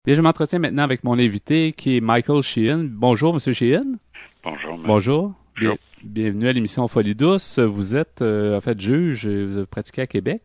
Bien, je m'entretiens maintenant avec mon invité qui est Michael Sheehan. Bonjour, Monsieur Sheehan. Bonjour, Bonjour. bonjour. Bienvenue à l'émission Folie douce. Vous êtes en fait juge et vous avez pratiqué à Québec.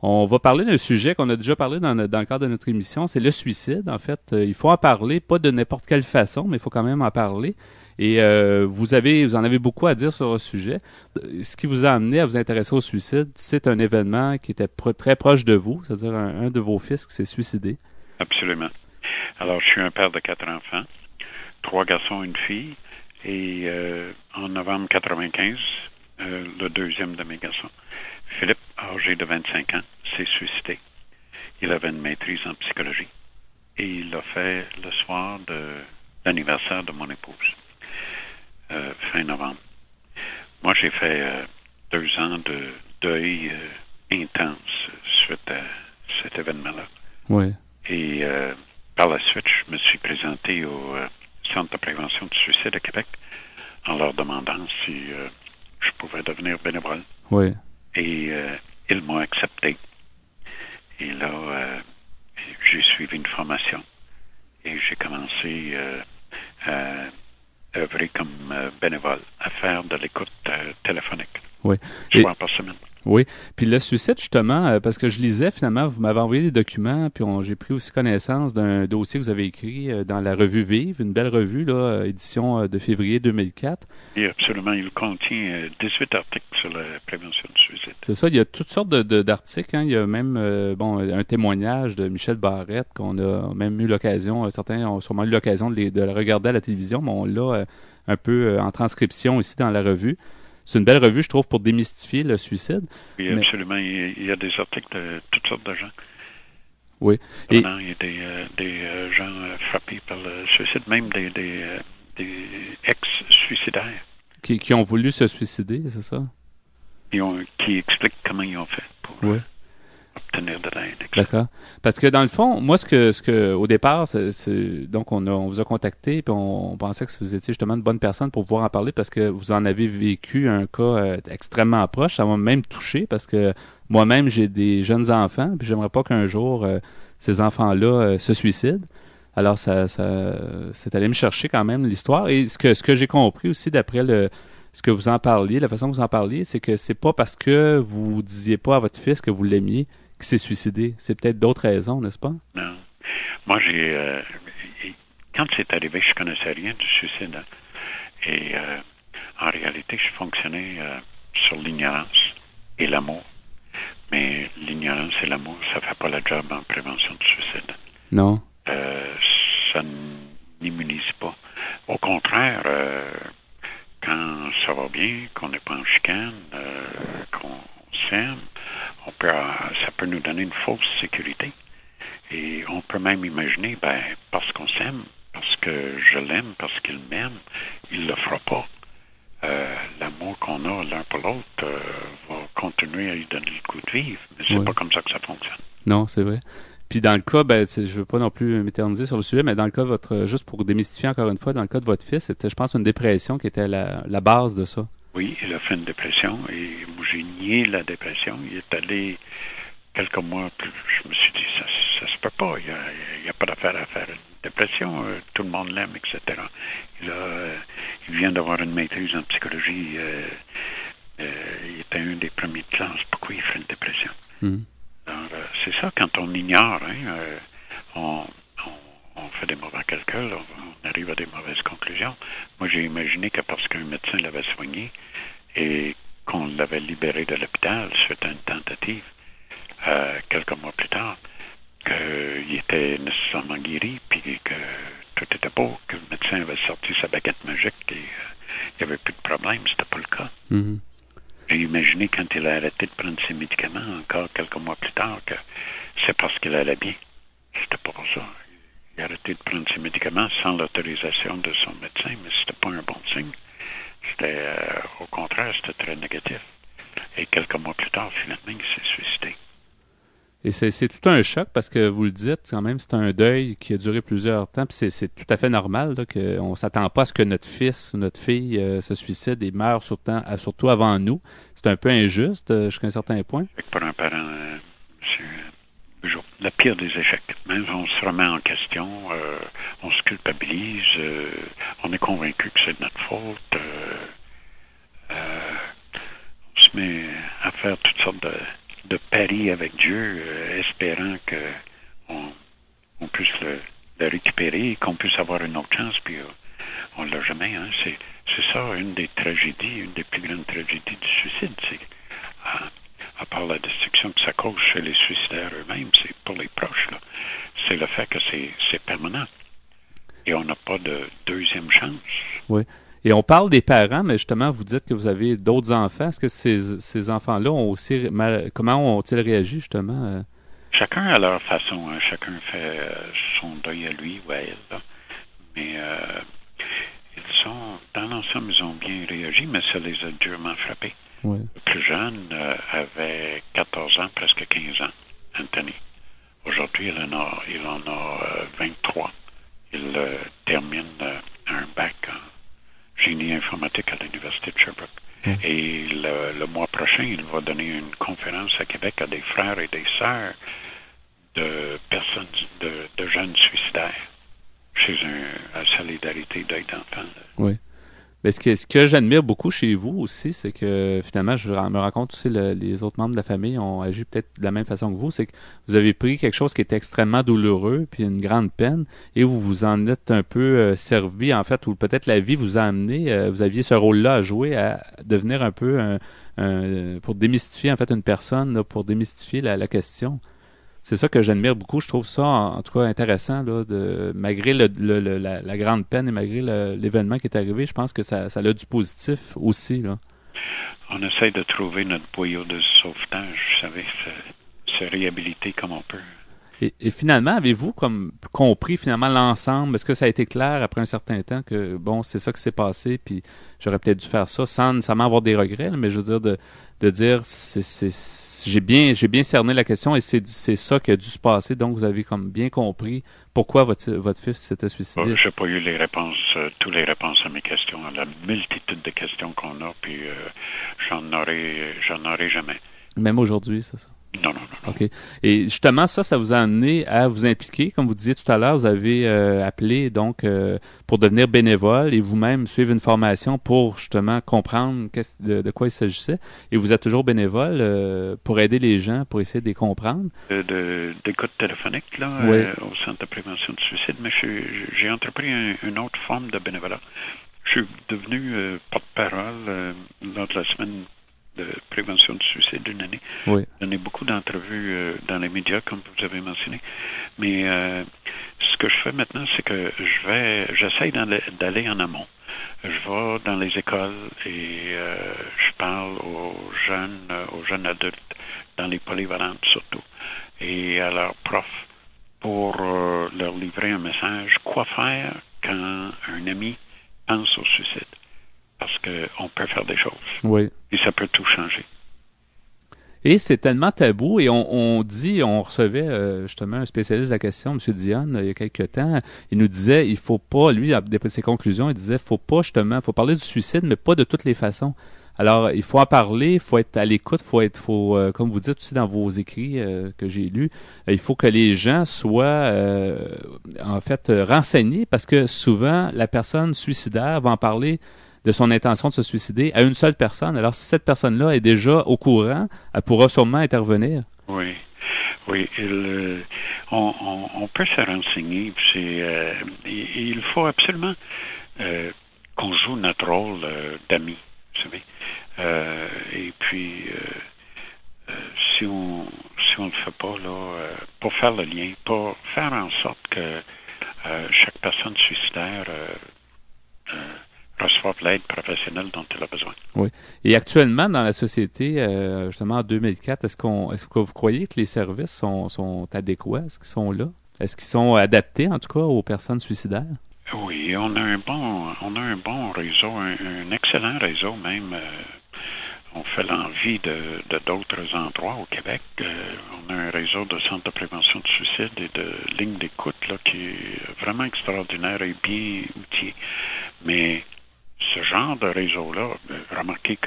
On va parler d'un sujet qu'on a déjà parlé dans le cadre de notre émission, c'est le suicide. En fait, il faut en parler, pas de n'importe quelle façon, mais il faut quand même en parler. Et vous en avez beaucoup à dire sur le sujet. Ce qui vous a amené à vous intéresser au suicide, c'est un événement qui était très proche de vous, c'est-à-dire un de vos fils qui s'est suicidé. Absolument. Alors, je suis un père de 4 enfants, 3 garçons, une fille, et en novembre 95, le deuxième de mes garçons, Philippe, âgé de 25 ans, s'est suicidé. Il avait une maîtrise en psychologie et il l'a fait le soir de l'anniversaire de mon épouse, fin novembre. Moi, j'ai fait 2 ans de deuil intense suite à cet événement-là. Oui. Et par la suite, je me suis présenté au Centre de prévention du suicide à Québec en leur demandant si je pouvais devenir bénévole. Oui. Et ils m'ont accepté. Et là, j'ai suivi une formation et j'ai commencé à œuvrer comme bénévole, à faire de l'écoute téléphonique. Oui. Soir par semaine. Oui. Puis le suicide, justement, parce que je lisais, finalement, vous m'avez envoyé des documents, puis j'ai pris aussi connaissance d'un dossier que vous avez écrit dans la revue Vive, une belle revue, là, édition de février 2004. Et absolument, il contient 18 articles sur la prévention du suicide. C'est ça, il y a toutes sortes d'articles, hein. Il y a même un témoignage de Michel Barrette qu'on a même eu l'occasion, certains ont sûrement eu l'occasion de le regarder à la télévision, mais on l'a un peu en transcription ici dans la revue. C'est une belle revue, je trouve, pour démystifier le suicide. Oui, absolument. Il y a des articles de toutes sortes de gens. Oui. Il y a des gens frappés par le suicide, même des ex-suicidaires. Qui ont voulu se suicider, c'est ça? Qui expliquent comment ils ont fait pour obtenir de l'aide. D'accord. Parce que dans le fond, moi, au départ, donc on vous a contacté, puis on pensait que vous étiez justement une bonne personne pour pouvoir en parler parce que vous en avez vécu un cas extrêmement proche. Ça m'a même touché parce que moi-même, j'ai des jeunes enfants, puis j'aimerais pas qu'un jour ces enfants-là se suicident. Alors, c'est allé me chercher quand même l'histoire. Et ce que j'ai compris aussi d'après ce que vous en parliez, la façon que vous en parliez, c'est que c'est pas parce que vous disiez pas à votre fils que vous l'aimiez qui s'est suicidé. C'est peut-être d'autres raisons, n'est-ce pas? Non. Moi, quand c'est arrivé, je connaissais rien du suicide. Hein. Et en réalité, je fonctionnais sur l'ignorance et l'amour. Mais l'ignorance et l'amour, ça fait pas la job en prévention du suicide. Non. Ça n'immunise pas. Au contraire, quand ça va bien, qu'on n'est pas en chicane, qu'on s'aime, ça peut nous donner une fausse sécurité. Et on peut même imaginer, parce qu'on s'aime, parce que je l'aime, parce qu'il m'aime, il ne le fera pas. L'amour qu'on a l'un pour l'autre va continuer à lui donner le goût de vivre. Mais c'est pas comme ça que ça fonctionne. Non, c'est vrai. Puis dans le cas, je ne veux pas non plus m'éterniser sur le sujet, mais dans le cas de juste pour démystifier encore une fois, dans le cas de votre fils, c'était, je pense, une dépression qui était la base de ça. Oui, il a fait une dépression et moi j'ai nié la dépression. Il est allé quelques mois plus. Je me suis dit, ça se peut pas. Il n'y a pas d'affaire à faire une dépression. Tout le monde l'aime, etc. Il vient d'avoir une maîtrise en psychologie. Il était un des premiers de classe. Pourquoi il ferait une dépression? Mm. Alors, c'est ça, quand on ignore, on fait des mauvais calculs, on arrive à des mauvaises conclusions. Moi, j'ai imaginé que parce qu'un médecin l'avait soigné et qu'on l'avait libéré de l'hôpital suite à une tentative, quelques mois plus tard, qu'il était nécessairement guéri, puis que tout était beau, que le médecin avait sorti sa baguette magique et il n'y avait plus de problème. C'était pas le cas. Mm-hmm. J'ai imaginé quand il a arrêté de prendre ses médicaments, encore quelques mois plus tard, que c'est parce qu'il allait bien. C'était pas pour ça. Il a arrêté de prendre ses médicaments sans l'autorisation de son médecin, mais c'était pas un bon signe. C'était, au contraire, c'était très négatif. Et quelques mois plus tard, finalement, il s'est suicidé. Et c'est tout un choc parce que vous le dites, quand même, c'est un deuil qui a duré plusieurs temps. Puis c'est tout à fait normal là, qu'on ne s'attend pas à ce que notre fils ou notre fille se suicide et meure surtout avant nous. C'est un peu injuste jusqu'à un certain point. Pour un parent, le pire des échecs. Même on se remet en question, on se culpabilise, on est convaincu que c'est de notre faute. On se met à faire toutes sortes de paris avec Dieu, espérant qu'on puisse le récupérer, qu'on puisse avoir une autre chance, puis on ne l'a jamais. Hein. C'est ça, une des tragédies, une des plus grandes tragédies du suicide. C'est, à part la destruction que ça cause chez les suicidaires eux-mêmes, c'est pour les proches. Là. C'est le fait que c'est permanent. Et on n'a pas de deuxième chance. Oui. Et on parle des parents, mais justement, vous dites que vous avez d'autres enfants. Est-ce que ces enfants-là ont aussi comment ont-ils réagi, justement? Chacun à leur façon. Hein. Chacun fait son deuil à lui ou à elle. Là. Mais dans l'ensemble, ils ont bien réagi, mais ça les a durement frappés. Oui. Le plus jeune avait 14 ans, presque 15 ans, Anthony. Aujourd'hui, il en a 23. Il termine un bac en génie informatique à l'Université de Sherbrooke. Et le mois prochain, il va donner une conférence à Québec à des frères et des sœurs de personnes, de jeunes suicidaires chez à Solidarité Deuil d'enfants. Oui. Mais ce que j'admire beaucoup chez vous aussi, c'est que finalement, je me rends compte aussi les autres membres de la famille ont agi peut-être de la même façon que vous, c'est que vous avez pris quelque chose qui était extrêmement douloureux, puis une grande peine, et vous vous en êtes un peu servi, en fait, ou peut-être la vie vous a amené, vous aviez ce rôle-là à jouer, à devenir un peu pour démystifier en fait une personne, là, pour démystifier la question. C'est ça que j'admire beaucoup. Je trouve ça, en tout cas, intéressant, là, malgré la grande peine et malgré l'événement qui est arrivé, je pense que ça a du positif aussi, là. On essaie de trouver notre boyau de sauvetage, vous savez, se réhabiliter comme on peut. Et finalement, avez-vous comme compris finalement l'ensemble? Est-ce que ça a été clair après un certain temps que, bon, c'est ça qui s'est passé, puis j'aurais peut-être dû faire ça sans nécessairement avoir des regrets, là, mais je veux dire de dire j'ai bien cerné la question et c'est ça qui a dû se passer, donc vous avez comme bien compris pourquoi votre fils s'était suicidé. J'ai pas eu les réponses, toutes les réponses à mes questions, à la multitude de questions qu'on a, puis j'en aurai jamais. Même aujourd'hui, c'est ça? Non. OK. Et justement, ça vous a amené à vous impliquer. Comme vous disiez tout à l'heure, vous avez appelé donc pour devenir bénévole et vous-même suivre une formation pour justement comprendre de quoi il s'agissait. Et vous êtes toujours bénévole pour aider les gens, pour essayer de les comprendre. D'écoute téléphonique là, oui. Au Centre de prévention du suicide, mais j'ai entrepris une autre forme de bénévolat. Je suis devenu porte-parole lors de la semaine de prévention du suicide d'une année. Oui. J'ai donné beaucoup d'entrevues dans les médias, comme vous avez mentionné. Mais ce que je fais maintenant, c'est que j'essaie d'aller en amont. Je vais dans les écoles et je parle aux jeunes adultes, dans les polyvalentes surtout, et à leurs profs pour leur livrer un message, quoi faire quand un ami pense au suicide. Parce qu'on peut faire des choses. Oui. Et ça peut tout changer. Et c'est tellement tabou. Et on recevait justement un spécialiste de la question, M. Dionne, il y a quelques temps. Il nous disait, il faut pas, lui, d'après ses conclusions, il disait, faut parler du suicide, mais pas de toutes les façons. Alors, il faut en parler, il faut être à l'écoute, comme vous dites aussi dans vos écrits que j'ai lus, il faut que les gens soient, en fait, renseignés parce que souvent, la personne suicidaire va en parler de son intention de se suicider à une seule personne. Alors, si cette personne-là est déjà au courant, elle pourra sûrement intervenir. Oui. On peut se renseigner. Il faut absolument qu'on joue notre rôle d'amis, vous savez. Et puis, si on ne le fait pas, là, pour faire le lien, pour faire en sorte que chaque personne suicidaire reçoive l'aide professionnelle dont elle a besoin. Oui. Et actuellement, dans la société, justement en 2004, est-ce que vous croyez que les services sont adéquats? Est-ce qu'ils sont là? Est-ce qu'ils sont adaptés, en tout cas, aux personnes suicidaires? Oui, on a un bon réseau, un excellent réseau même. On fait l'envie de d'autres endroits au Québec. On a un réseau de centres de prévention du suicide et de lignes d'écoute là, qui est vraiment extraordinaire et bien outillé. Mais ce genre de réseau-là, remarquez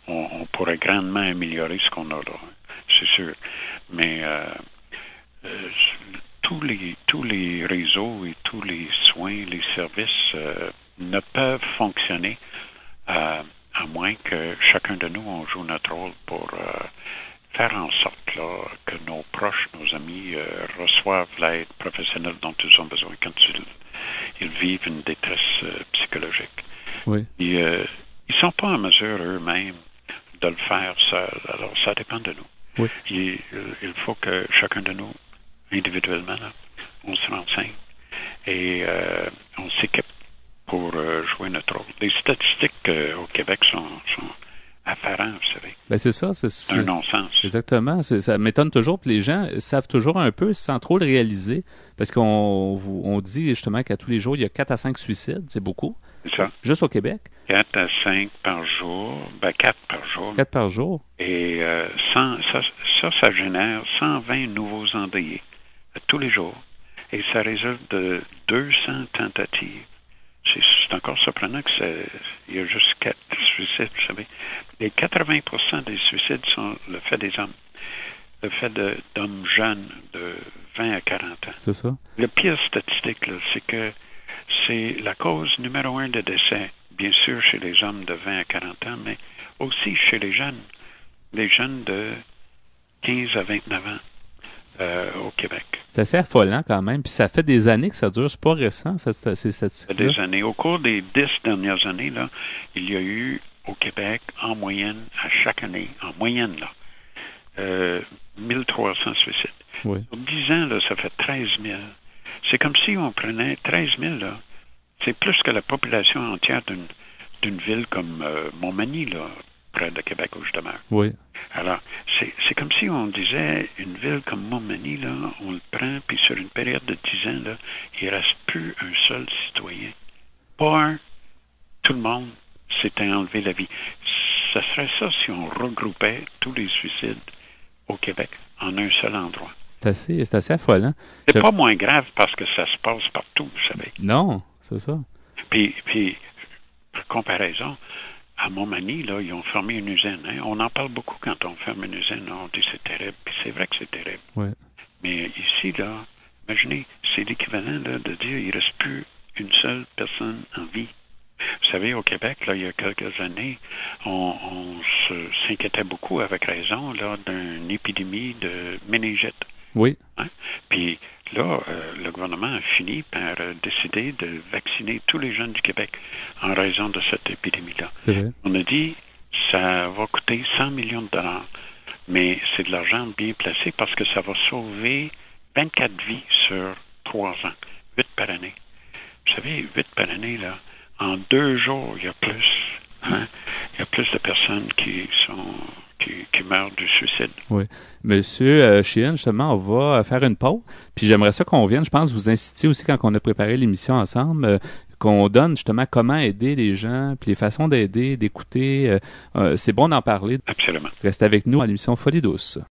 qu'on pourrait grandement améliorer ce qu'on a là, c'est sûr. Mais tous les réseaux et tous les soins, les services ne peuvent fonctionner à moins que chacun de nous on joue notre rôle pour faire en sorte là, que nos proches, nos amis reçoivent l'aide professionnelle dont ils ont besoin quand ils vivent une détresse psychologique. Oui. Ils ne sont pas en mesure eux-mêmes de le faire seuls. Alors, ça dépend de nous. Oui. Il faut que chacun de nous, individuellement, là, on se renseigne et on s'équipe pour jouer notre rôle. Les statistiques au Québec sont affairants, vous savez. Ben c'est ça. C'est un non-sens. Exactement. Ça m'étonne toujours. Puis les gens savent toujours un peu sans trop le réaliser. Parce qu'on dit justement qu'à tous les jours, il y a 4 à 5 suicides. C'est beaucoup. C'est ça. Juste au Québec. 4 à 5 par jour. 4 par jour. 4 par jour. Et ça génère 120 nouveaux endeuillés tous les jours. Et ça résulte de 200 tentatives. C'est encore surprenant qu'il y a juste 4 suicides, vous savez. Les 80% des suicides sont le fait des hommes. Le fait d'hommes jeunes de 20 à 40 ans. C'est ça. Le pire statistique, là, c'est que c'est la cause numéro 1 de décès, bien sûr chez les hommes de 20 à 40 ans, mais aussi chez les jeunes de 15 à 29 ans au Québec. C'est assez affolant quand même, puis ça fait des années que ça dure, c'est pas récent, ces statistiques-là. Des années. Au cours des 10 dernières années, là, il y a eu au Québec, en moyenne, à chaque année, en moyenne, là, 1300 suicides. Oui. Sur 10 ans, là, ça fait 13 000. C'est comme si on prenait 13 000, là. C'est plus que la population entière d'une ville comme Montmagny, là, près de Québec où je demeure. Oui. Alors, c'est comme si on disait, une ville comme Montmagny, là, on le prend, puis sur une période de 10 ans, là, il ne reste plus un seul citoyen. Pas un. Tout le monde s'était enlevé la vie. Ça serait ça si on regroupait tous les suicides au Québec en un seul endroit. C'est assez affolant. C'est pas moins grave parce que ça se passe partout, vous savez. Non, c'est ça. Puis par comparaison, à Montmagny, là, ils ont fermé une usine. Hein? On en parle beaucoup quand on ferme une usine. On dit c'est terrible. Puis c'est vrai que c'est terrible. Ouais. Mais ici, là, imaginez, c'est l'équivalent là, de dire il ne reste plus une seule personne en vie. Vous savez, au Québec, là, il y a quelques années, on s'inquiétait beaucoup, avec raison, là, d'une épidémie de méningite. Oui. Hein? Puis là, le gouvernement a fini par décider de vacciner tous les jeunes du Québec en raison de cette épidémie-là. C'est vrai. On a dit ça va coûter 100 millions de dollars, mais c'est de l'argent bien placé parce que ça va sauver 24 vies sur 3 ans, 8 par année. Vous savez, 8 par année, là, en 2 jours, il y a plus. Hein? Il y a plus de personnes qui meurent du suicide. Oui. Monsieur Sheehan, justement, on va faire une pause. Puis j'aimerais ça qu'on vienne, je pense, vous inciter aussi quand on a préparé l'émission ensemble, qu'on donne justement comment aider les gens, puis les façons d'aider, d'écouter. C'est bon d'en parler. Absolument. Restez avec nous à l'émission Folie douce.